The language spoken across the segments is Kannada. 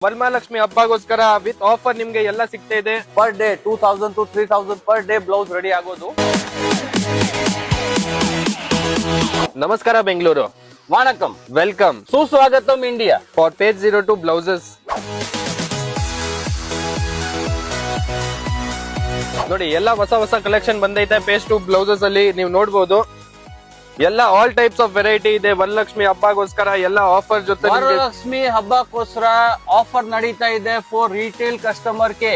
ವರಮಹಾಲಕ್ಷ್ಮಿ ಹಬ್ಬಗೋಸ್ಕರ ವಿತ್ ಆಫರ್ ನಿಮ್ಗೆ ಎಲ್ಲ ಸಿಗ್ತಾ ಇದೆ. Per day 2000 to 3000 per day blouse ready ಆಗೋದು. ನಮಸ್ಕಾರ ಬೆಂಗಳೂರು, ವಣಕಂ, ವೆಲ್ಕಮ್, ಸುಸ್ವಾಗತಂ ಇಂಡಿಯಾ ಫಾರ್ ಪೇಜ್ 02 ಬ್ಲೌಸಸ್. ನೋಡಿ ಎಲ್ಲ ಹೊಸ ಕಲೆಕ್ಷನ್ ಬಂದೈತೆ ಪೇಜ್ 2 ಬ್ಲೌಸಸ್ ಅಲ್ಲಿ. ನೀವು ನೋಡಬಹುದು ಎಲ್ಲ ಆಲ್ ಟೈಪ್ಸ್ ಆಫ್ ವೆರೈಟಿ ಇದೆ. ವರಲಕ್ಷ್ಮಿ ಹಬ್ಬಗೋಸ್ಕರ ಎಲ್ಲ ಆಫರ್ ಜೊತೆ ವರಲಕ್ಷ್ಮಿ ಹಬ್ಬಕ್ಕೋಸ್ಕರ ಆಫರ್ ನಡೀತಾ ಇದೆ ಫಾರ್ ರಿಟೇಲ್ ಕಸ್ಟಮರ್ ಗೆ.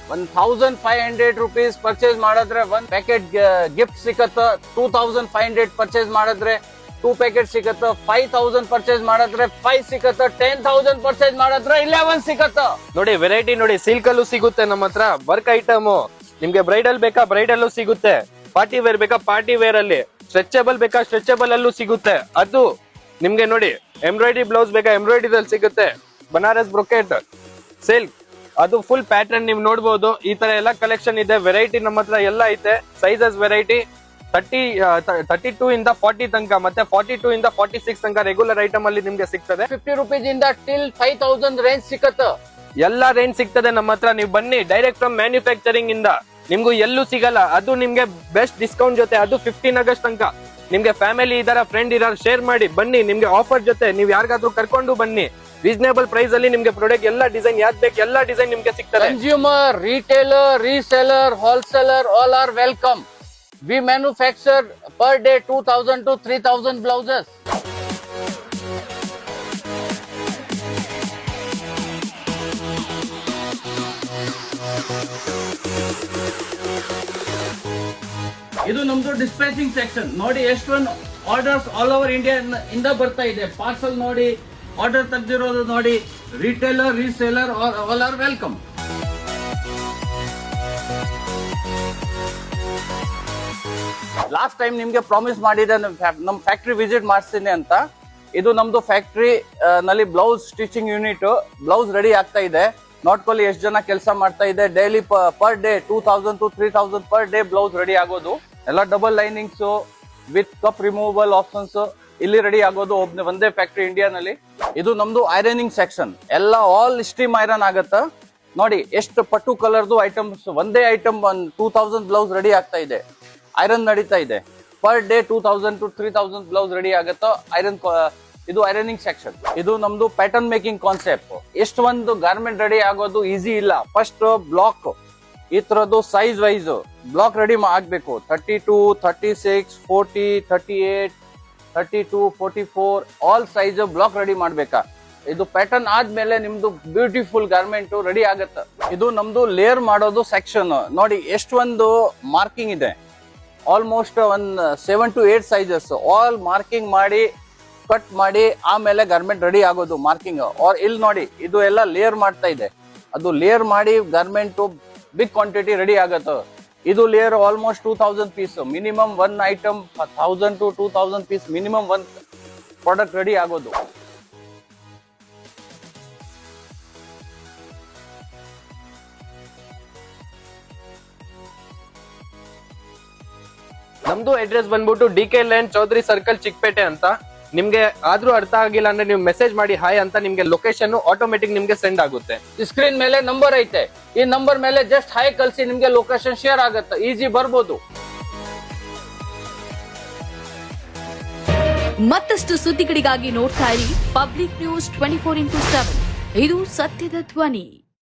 1500 rupees ಪರ್ಚೇಸ್ ಮಾಡಿದ್ರೆ 1 ಪ್ಯಾಕೆಟ್ ಗಿಫ್ಟ್ ಸಿಗತ್ತೆ. 2500 ಪರ್ಚೇಸ್ ಮಾಡಿದ್ರೆ 2 ಪ್ಯಾಕೆಟ್ ಸಿಗತ್ತೆ. 5000 ಪರ್ಚೇಸ್ ಮಾಡಿದ್ರೆ 5 ಸಿಗತ್ತೆ. 10,000 ಪರ್ಚೇಸ್ ಮಾಡಿದ್ರೆ 11 ಸಿಗತ್ತೆ. ನೋಡಿ ವೆರೈಟಿ ನೋಡಿ, ಸಿಲ್ಕ್ ಅಲ್ಲೂ ಸಿಗುತ್ತೆ ನಮ್ಮ ಹತ್ರ. ವರ್ಕ್ ಐಟಮ್ ನಿಮ್ಗೆ ಬ್ರೈಡಲ್ ಬೇಕಾ ಬ್ರೈಡಲ್ ಸಿಗುತ್ತೆ, ಪಾರ್ಟಿ ವೇರ್ ಬೇಕಾ ಪಾರ್ಟಿ ವೇರ್ ಅಲ್ಲಿ, ಸ್ಟ್ರೆಚಬಲ್ ಬೇಕಾ ಸ್ಟ್ರೆಚಬಲ್ ಅಲ್ಲೂ ಸಿಗುತ್ತೆ. ಅದು ನಿಮ್ಗೆ ನೋಡಿ ಎಂಬ್ರಾಯ್ಡ್ರಿ ಬ್ಲೌಸ್ ಬೇಕಾ ಎಂಬ್ರಾಯ್ಡ್ರಿ ಅಲ್ಲಿ ಸಿಗುತ್ತೆ. ಬನಾರಸ್ ಬ್ರೊಕೆಟ್ ಸಿಲ್ಕ್ ಅದು ಫುಲ್ ಪ್ಯಾಟರ್ನ್ ನೀವು ನೋಡಬಹುದು. ಈ ತರ ಎಲ್ಲ ಕಲೆಕ್ಷನ್ ಇದೆ. ವೆರೈಟಿ ನಮ್ಮ ಹತ್ರ ಎಲ್ಲ ಐತೆ. ಸೈಜಸ್ ವೆರೈಟಿ 32 ಇಂದ 40 ತನಕ, ಮತ್ತೆ 42 ಇಂದ 46 ತನಕ ರೆಗ್ಯುಲರ್ ಐಟಮ್ ಅಲ್ಲಿ ನಿಮ್ಗೆ ಸಿಗ್ತದೆ. 50 rupees ಇಂದ ಟಿಲ್ 5000 ರೇಂಜ್ ಸಿಗತ್ತೆ. ಎಲ್ಲಾ ರೇಂಜ್ ಸಿಗ್ತದೆ ನಮ್ಮ ಹತ್ರ. ನೀವು ಬನ್ನಿ, ಡೈರೆಕ್ಟ್ ಫ್ರಮ್ ಮ್ಯಾನುಫ್ಯಾಕ್ಚರಿಂಗ್ ಇಂದ. ನಿಮ್ಗೂ ಎಲ್ಲೂ ಸಿಗಲ್ಲ. ಅದು ನಿಮ್ಗೆ ಬೆಸ್ಟ್ ಡಿಸ್ಕೌಂಟ್ ಜೊತೆ, ಅದು 15 ಆಗಸ್ಟ್ ತನಕ. ನಿಮ್ಗೆ ಫ್ಯಾಮಿಲಿ ಇದಾರ, ಫ್ರೆಂಡ್ ಇದಾರ, ಶೇರ್ ಮಾಡಿ ಬನ್ನಿ. ನಿಮ್ಗೆ ಆಫರ್ ಜೊತೆ ನೀವು ಯಾರಿಗಾದ್ರೂ ಕರ್ಕೊಂಡು ಬನ್ನಿ. ರೀಸನೇಬಲ್ ಪ್ರೈಸ್ ಅಲ್ಲಿ ನಿಮ್ಗೆ ಪ್ರಾಡಕ್ಟ್ ಎಲ್ಲ ಡಿಸೈನ್ ಯಾವ್ದು ಬೇಕು ಎಲ್ಲ ಡಿಸೈನ್ ನಿಮ್ಗೆ ಸಿಗ್ತದೆ. Consumer, retailer, reseller, wholesaler all are welcome. We manufacture per day 2000 to 3000 blouses. ಇದು ನಮ್ದು ಡಿಸ್ಪ್ಯಾಚಿಂಗ್ ಸೆಕ್ಷನ್. ನೋಡಿ ಎಷ್ಟೊಂದು ಆರ್ಡರ್ಸ್ ಆಲ್ ಓವರ್ ಇಂಡಿಯಾ ಇಂದ ಬರ್ತಾ ಇದೆ. ಪಾರ್ಸಲ್ ನೋಡಿ, ಆರ್ಡರ್ ತೆಗ್ದಿರೋದು ನೋಡಿ. Retailer, reseller all are welcome. Last time ನಿಮ್ಗೆ ಪ್ರಾಮಿಸ್ ಮಾಡಿದೆ ನಮ್ ಫ್ಯಾಕ್ಟ್ರಿ ವಿಸಿಟ್ ಮಾಡಿಸ್ತೀನಿ ಅಂತ. ಇದು ನಮ್ದು ಫ್ಯಾಕ್ಟ್ರಿ ನಲ್ಲಿ blouse stitching unit. Blouse ready ಆಗ್ತಾ ಇದೆ. ನೋಡ್ಕೊಳ್ಳಿ ಎಷ್ಟು ಜನ ಕೆಲಸ ಮಾಡ್ತಾ ಇದೆ. Daily per day 2000 to 3000 per day blouse ready ಆಗೋದು. ಎಲ್ಲ double linings with cup removable options ಇಲ್ಲಿ ರೆಡಿ ಆಗೋದು ಒಂದೇ ಫ್ಯಾಕ್ಟ್ರಿ ಇಂಡಿಯಾನಲ್ಲಿ. ಇದು ನಮ್ದು ಐರನಿಂಗ್ ಸೆಕ್ಷನ್. ಎಲ್ಲ ಆಲ್ ಸ್ಟೀಮ್ ಐರನ್ ಆಗತ್ತ. ನೋಡಿ ಎಷ್ಟು ಪಟ್ಟು ಕಲರ್ದು ಐಟಮ್ಸ್. ಒಂದೇ ಐಟಮ್ 2000 ಬ್ಲೌಸ್ ರೆಡಿ ಆಗ್ತಾ ಇದೆ. ಐರನ್ ನಡೀತಾ ಇದೆ. Per day 2000 to 3000 blouse ready ಆಗುತ್ತೋ ಐರನ್. ಇದು ಐರನಿಂಗ್ ಸೆಕ್ಷನ್. ಇದು ನಮ್ದು ಪ್ಯಾಟರ್ನ್ ಮೇಕಿಂಗ್ ಕಾನ್ಸೆಪ್ಟ್. ಎಷ್ಟು ಒಂದು ಗಾರ್ಮೆಂಟ್ ರೆಡಿ ಆಗೋದು ಈಸಿ ಇಲ್ಲ. ಫಸ್ಟ್ ಬ್ಲಾಕ್ ಈ ತರದ್ದು ಸೈಜ್ ವೈಸ್ ಬ್ಲಾಕ್ ರೆಡಿ ಆಗ್ಬೇಕು. 32, 36, 40, 38, 32, 44 ಆಲ್ ಸೈಜ್ ಬ್ಲಾಕ್ ರೆಡಿ ಮಾಡ್ಬೇಕಾ. ಇದು ಪ್ಯಾಟರ್ನ್ ಆದ್ಮೇಲೆ ನಿಮ್ದು ಬ್ಯೂಟಿಫುಲ್ ಗಾರ್ಮೆಂಟ್ ರೆಡಿ ಆಗತ್ತೆ. ಇದು ನಮ್ದು ಲೇಯರ್ ಮಾಡೋದು ಸೆಕ್ಷನ್. ನೋಡಿ ಎಷ್ಟೊಂದು ಮಾರ್ಕಿಂಗ್ ಇದೆ. Almost 7 to 8 sizes all marking ಮಾಡಿ ಕಟ್ ಮಾಡಿ ಆಮೇಲೆ ಗಾರ್ಮೆಂಟ್ ರೆಡಿ ಆಗೋದು ಮಾರ್ಕಿಂಗ್. ಆರ್ ಇಲ್ಲಿ ನೋಡಿ ಇದು ಎಲ್ಲ ಲೇಯರ್ ಮಾಡ್ತಾ ಇದೆ. ಅದು ಲೇಯರ್ ಮಾಡಿ ಗಾರ್ಮೆಂಟ್ ಬಿಗ್ ಕ್ವಾಂಟಿಟಿ ರೆಡಿ ಆಗತ್ತೆ. ಇದು layer almost 2000 piece minimum. 1 item 1000 to 2000 piece minimum 1 product ready ಆಗೋದು. ನಮ್ದು ಅಡ್ರೆಸ್ ಬಂದ್ಬಿಟ್ಟು DK line Chowdhary circle Chickpete ಅಂತ. ನಿಮ್ಗೆ ಆದ್ರೂ ಅರ್ಥ ಆಗಿಲ್ಲ ಅಂದ್ರೆ ನೀವು ಮೆಸೇಜ್ ಮಾಡಿ ಹಾಯ್ ಅಂತ. ನಿಮ್ಗೆ ಲೊಕೇಶನ್ ಆಟೋಮೆಟಿಕ್ ನಿಮ್ಗೆ ಸೆಂಡ್ ಆಗುತ್ತೆ. ಸ್ಕ್ರೀನ್ ಮೇಲೆ ನಂಬರ್ ಐತೆ. ಈ ನಂಬರ್ ಮೇಲೆ ಜಸ್ಟ್ ಹಾಯ್ ಕಳ್ಸಿ, ನಿಮ್ಗೆ ಲೊಕೇಶನ್ ಶೇರ್ ಆಗುತ್ತೆ. ಈಸಿ ಬರ್ಬೋದು. ಮತ್ತಷ್ಟು ಸುದ್ದಿಗಳಿಗಾಗಿ ನೋಡ್ತಾ ಇರಿ ಪಬ್ಲಿಕ್ ನ್ಯೂಸ್ 24x7. ಇದು ಸತ್ಯದ ಧ್ವನಿ.